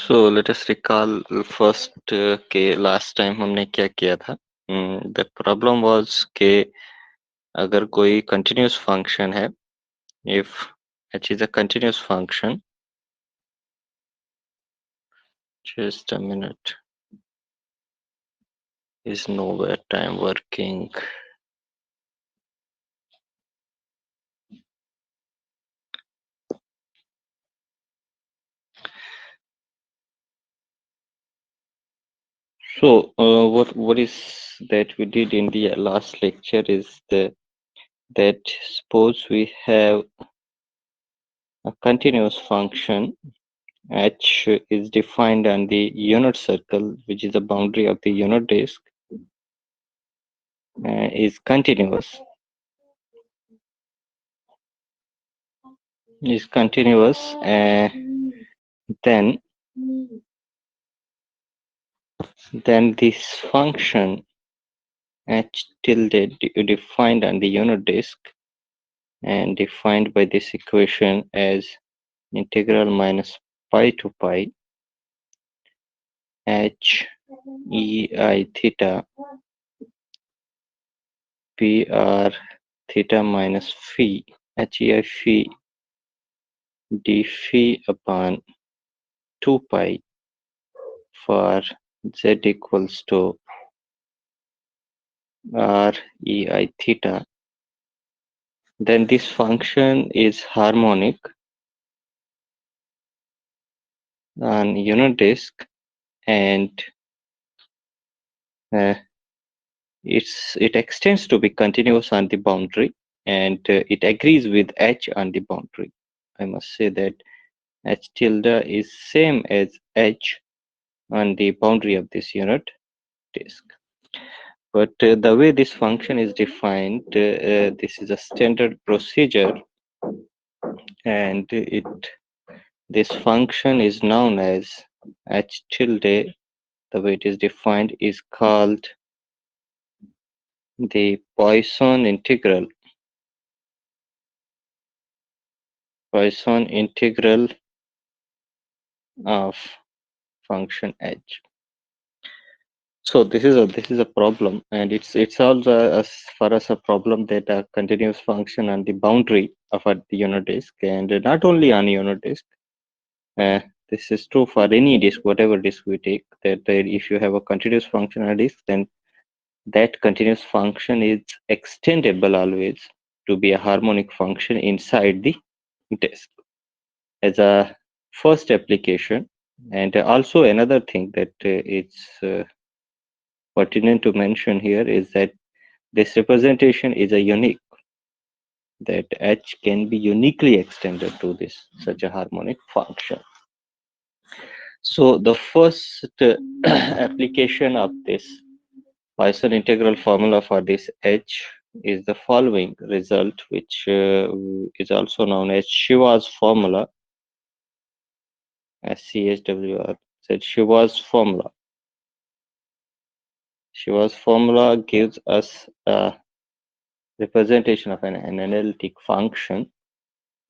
So let us recall first के last time हमने क्या किया था. The problem was कि अगर कोई continuous function है, if h is a continuous function, just a minute, is nowhere time working. So what is that we did in the last lecture is that suppose we have a continuous function h is defined on the unit circle, which is the boundary of the unit disk, is continuous. Then this function h tilde defined on the unit disk and defined by this equation as integral minus pi to pi h e I theta p r theta minus phi h e I phi d phi upon 2 pi for z equals to r e I theta. Then this function is harmonic on unit disk, and it extends to be continuous on the boundary, and it agrees with h on the boundary. I must say that h tilde is same as h on the boundary of this unit disk. But the way this function is defined, this is a standard procedure, and this function is known as h tilde. The way it is defined is called the Poisson integral. Poisson integral of function h. So this is a problem, and it's also for us a problem that a continuous function on the boundary of the unit disk, and not only on unit disk. This is true for any disk, whatever disk we take. That if you have a continuous function on a disk, then that continuous function is extendable always to be a harmonic function inside the disk as a first application. And also another thing that it's pertinent to mention here is that this representation is a unique, that h can be uniquely extended to this such a harmonic function. So the first application of this Poisson integral formula for this h is the following result, which is also known as Schwarz formula, SCHWR, Schwarz formula. Schwarz formula gives us a representation of an analytic function,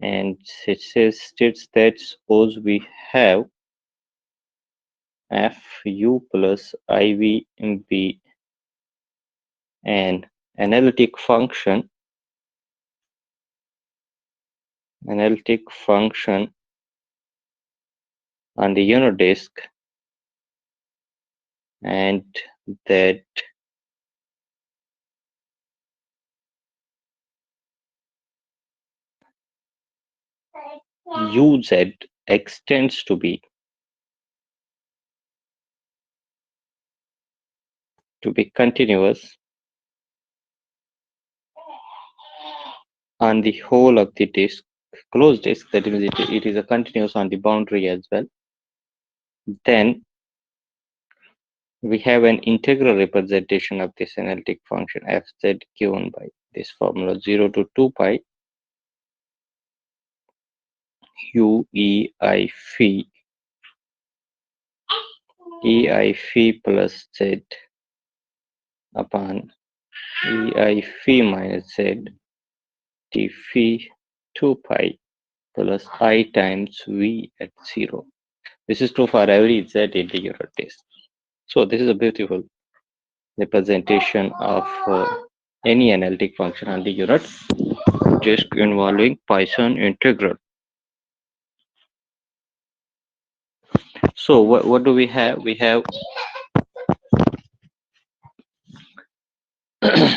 and it states that suppose we have fu plus ivb, an analytic function on the unit disk, and that uz extends to be continuous on the whole of the disk, closed disk. That means it is a continuous on the boundary as well. Then we have an integral representation of this analytic function fz given by this formula 0 to 2 pi u e I phi plus z upon e I phi minus z d phi 2 pi plus I times v at 0. This is true for every z in the unit disk. So this is a beautiful representation of any analytic function on the unit disk involving Python integral. So what do we have? We have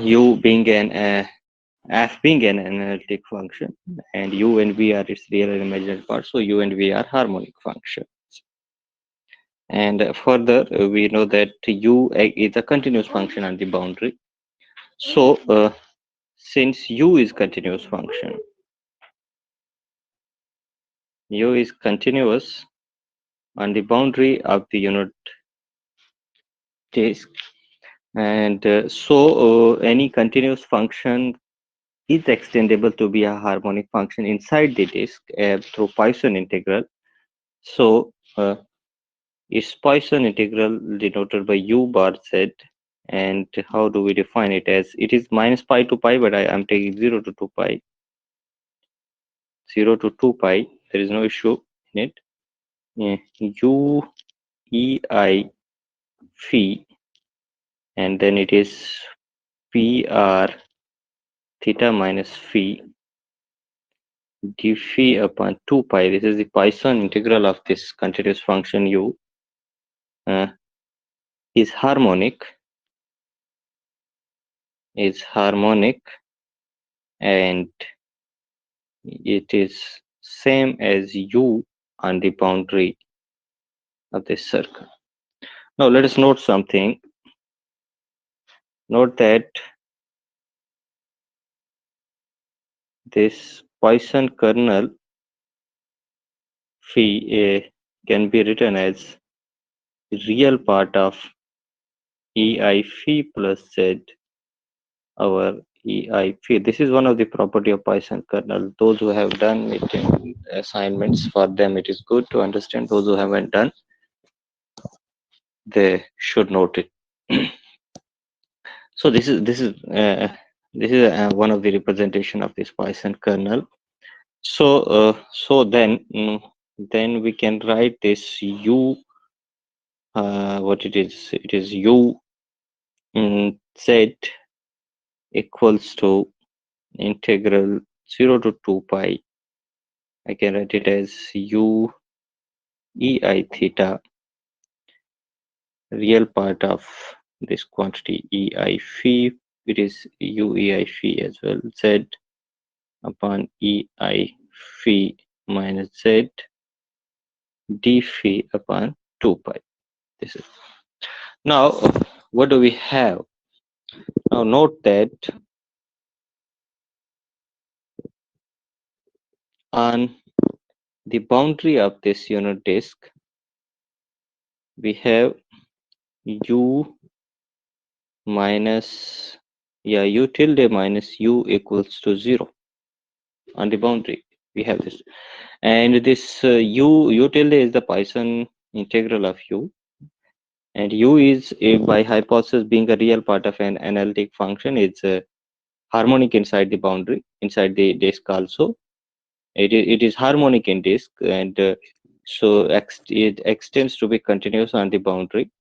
u being an f being an analytic function, and u and v are its real and imaginary part. So u and v are harmonic functions. And further, we know that u is a continuous function on the boundary. So since u is continuous function, u is continuous on the boundary of the unit disk, and any continuous function is extendable to be a harmonic function inside the disk through Poisson integral. So its Poisson integral denoted by u bar z. And how do we define it? As it is minus pi to pi, but I am taking 0 to 2 pi. 0 to 2 pi, there is no issue in it. U E I phi, and then it is P R theta minus phi d phi upon 2 pi. This is the Poisson integral of this continuous function u. Uh, is harmonic and it is same as u on the boundary of this circle. Now let us note something. Note that this Poisson kernel phi can be written as real part of ei phi plus z over ei phi. This is one of the property of Poisson kernel. Those who have done it in assignments, for them it is good to understand. Those who haven't done, they should note it. So this is one of the representation of this Poisson kernel. So then we can write this u what it is. It is u z equals to integral 0 to 2 pi. I can write it as u ei theta, real part of this quantity ei phi. It is u ei phi as well, z upon ei phi minus z d phi upon 2 pi. This is now what do we have? Now note that on the boundary of this unit disk we have u minus u tilde minus u equals to 0 on the boundary. We have this, and this u tilde is the Poisson integral of u, and u is by hypothesis being a real part of an analytic function. It's harmonic inside the boundary, inside the disk also. It is harmonic in disk, and so it extends to be continuous on the boundary.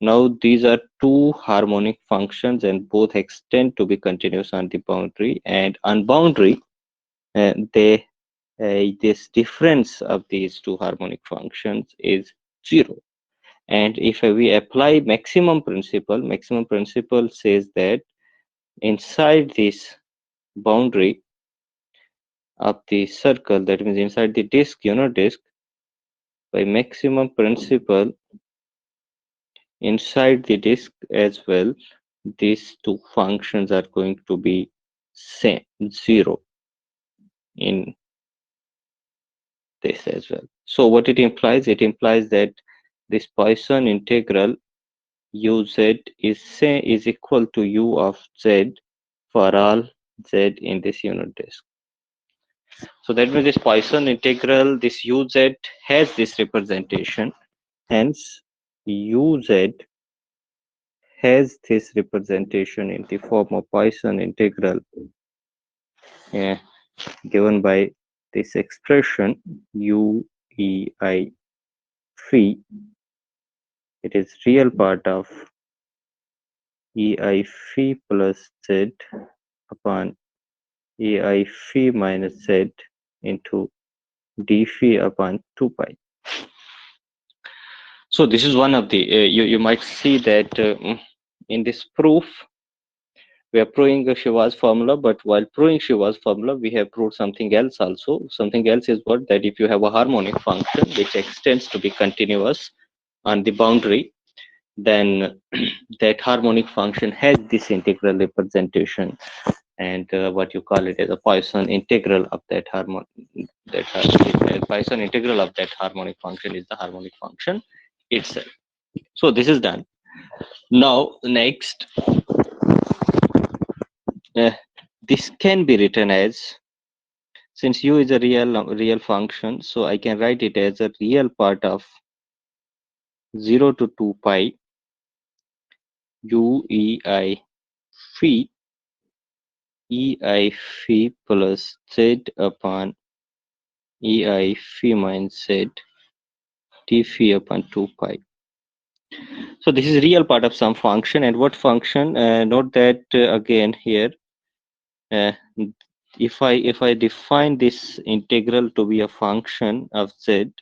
Now these are two harmonic functions and both extend to be continuous on the boundary, and on boundary they this difference of these two harmonic functions is 0. And if we apply maximum principle says that inside this boundary of the circle, that means inside the disk, unit disk, by maximum principle inside the disk as well, these two functions are going to be same 0 in this as well. So what it implies? It implies that this Poisson integral uz is equal to u of z for all z in this unit disk. So that means this Poisson integral, this uz has this representation. Hence, uz has this representation in the form of Poisson integral given by this expression u e I phi, it is real part of ei phi plus z upon ei phi minus z into d phi upon 2 pi. So this is one of the, you might see that in this proof, we are proving the Schwarz formula, but while proving Schwarz formula, we have proved something else also. Something else is what, that if you have a harmonic function which extends to be continuous on the boundary, then that harmonic function has this integral representation, and what you call it as a Poisson integral of that harmonic. Poisson integral of that harmonic function is the harmonic function itself. So this is done. Now next, uh, this can be written as, since u is a real function, so I can write it as a real part of 0 to 2 pi u ei phi ei phi plus z upon ei phi minus z d phi upon 2 pi. So this is real part of some function, and what function? Note that again here, uh, if I define this integral to be a function of z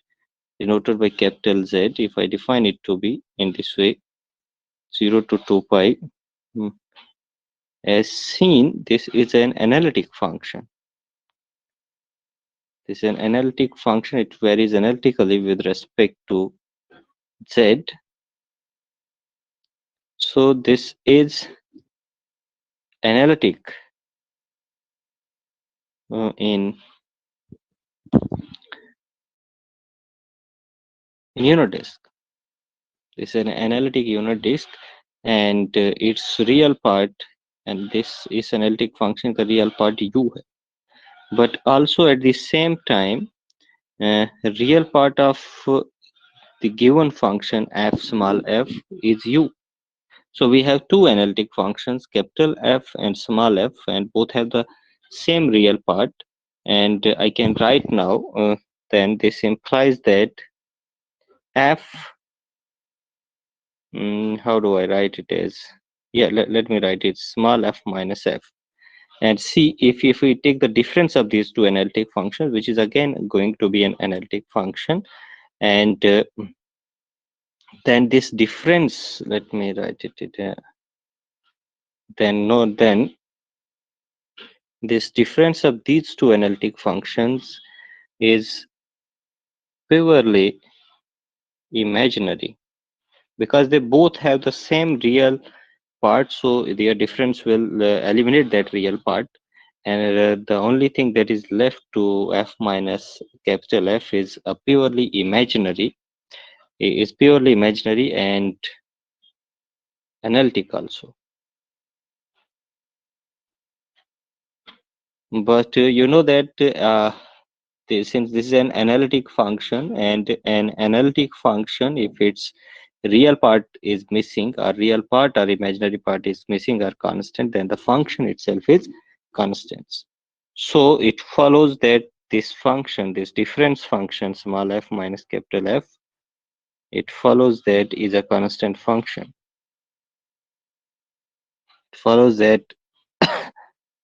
denoted by capital Z, if I define it to be in this way, 0 to 2 pi, mm, as seen, this is an analytic function. This is an analytic function. It varies analytically with respect to Z. So this is analytic in unit disk. This is an analytic unit disk, and its real part, and this is analytic function, the real part u hai. But also at the same time, real part of the given function f small f is u. So we have two analytic functions, capital F and small f, and both have the same real part. And I can write now, then this implies that f, how do I write it as? Yeah, let me write it small f minus f. And see, if we take the difference of these two analytic functions, which is again going to be an analytic function, and then this difference, let me write it, then this difference of these two analytic functions is purely imaginary, because they both have the same real part, so their difference will eliminate that real part, and the only thing that is left to f minus capital F is a purely imaginary, and analytic also. But you know that since this is an analytic function, and an analytic function, if its real part is missing, or real part or imaginary part is missing or constant, then the function itself is constant. So it follows that this function, this difference function, small f minus capital F, it follows that is a constant function. It follows that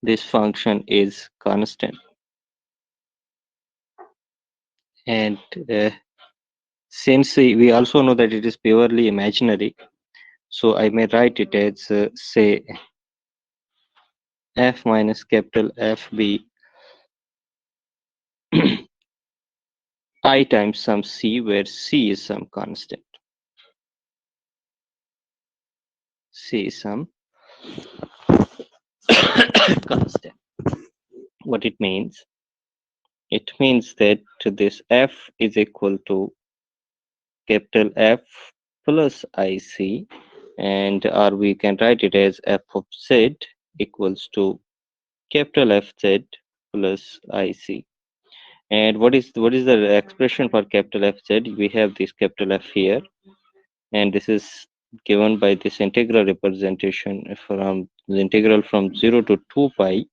this function is constant. And since we also know that it is purely imaginary, so I may write it as, say, f minus capital F be I times some c, where c is some constant. C is some constant. What it means? It means that this f is equal to capital F plus IC, and or we can write it as f of z equals to capital Fz plus IC. And what is the expression for capital Fz? We have this capital F here, and this is given by this integral representation from the integral from 0 to 2 pi.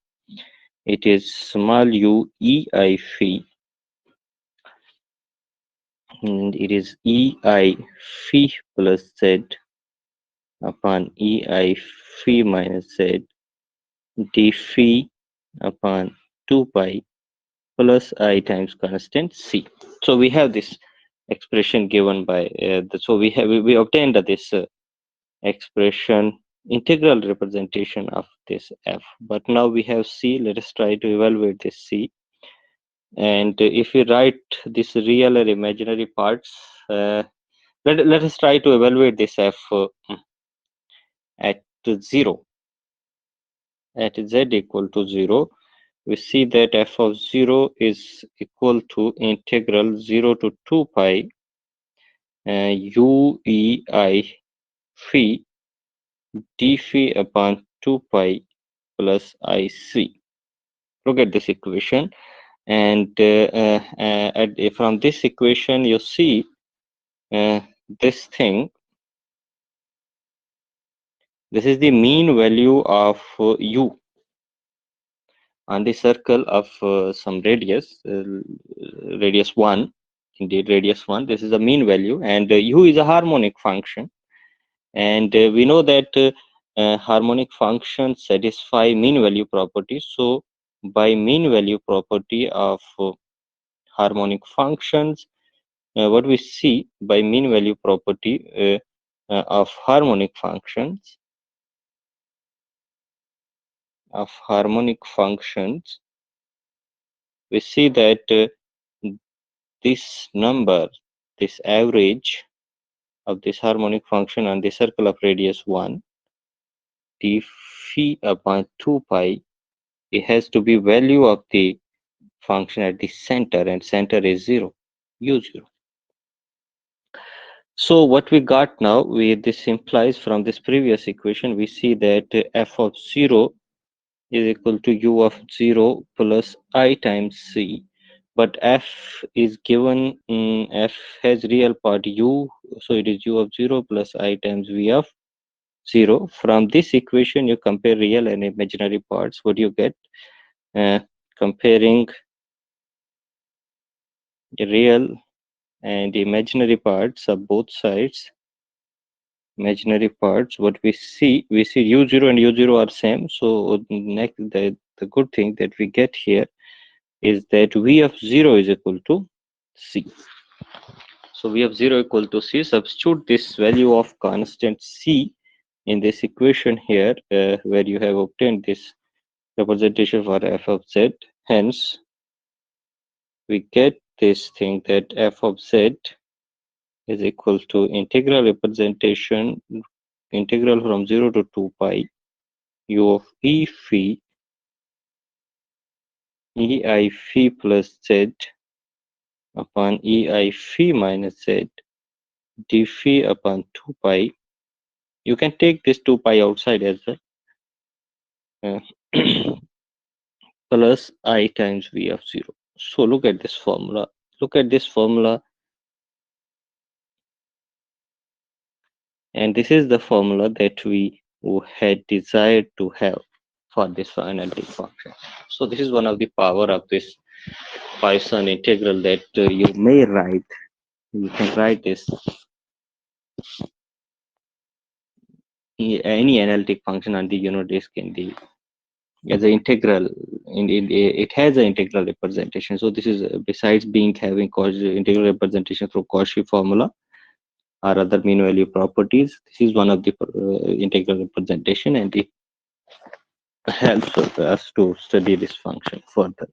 It is small u ei phi and it is ei phi plus z upon ei phi minus z d phi upon 2 pi plus I times constant c. So we have this expression given by so we obtained this expression integral representation of this f. But now we have c. Let us try to evaluate this c. And if we write this real and imaginary parts, let us try to evaluate this f at 0. At z equal to 0, we see that f of 0 is equal to integral 0 to 2 pi u e I phi d phi upon 2 pi plus ic. Look at this equation, and from this equation you see uh, this thing. This is the mean value of u on the circle of some radius 1. Indeed, radius 1. This is a mean value, and u is a harmonic function, and we know that harmonic functions satisfy mean value property. So by mean value property of harmonic functions, what we see by mean value property of harmonic functions we see that this number, this average of this harmonic function on the circle of radius 1, d phi upon 2 pi, it has to be value of the function at the center, and center is 0, u0. So what we got now, this implies from this previous equation, we see that f of 0 is equal to u of 0 plus I times c. But f is given, f has real part u, so it is u of 0 plus I times v of 0. From this equation, you compare real and imaginary parts. What do you get? Comparing the real and the imaginary parts of both sides, what we see u0 and u0 are same. So next, the good thing that we get here is that v of 0 is equal to c. So v of 0 equal to c. Substitute this value of constant c in this equation here, where you have obtained this representation for f of z. Hence, we get this thing that f of z is equal to integral representation, integral from 0 to 2 pi u of e phi ei phi plus z upon ei phi minus z d phi upon 2 pi. You can take this 2 pi outside as well, plus I times v of 0. So look at this formula. Look at this formula, and this is the formula that we had desired to have for this analytic function. So this is one of the power of this Poisson integral, that you may write. You can write this any analytic function on the unit disk in the as an integral. It has an integral representation. So this is besides being having integral representation through Cauchy formula or other mean value properties, this is one of the integral representation, and it helps us to study this function further.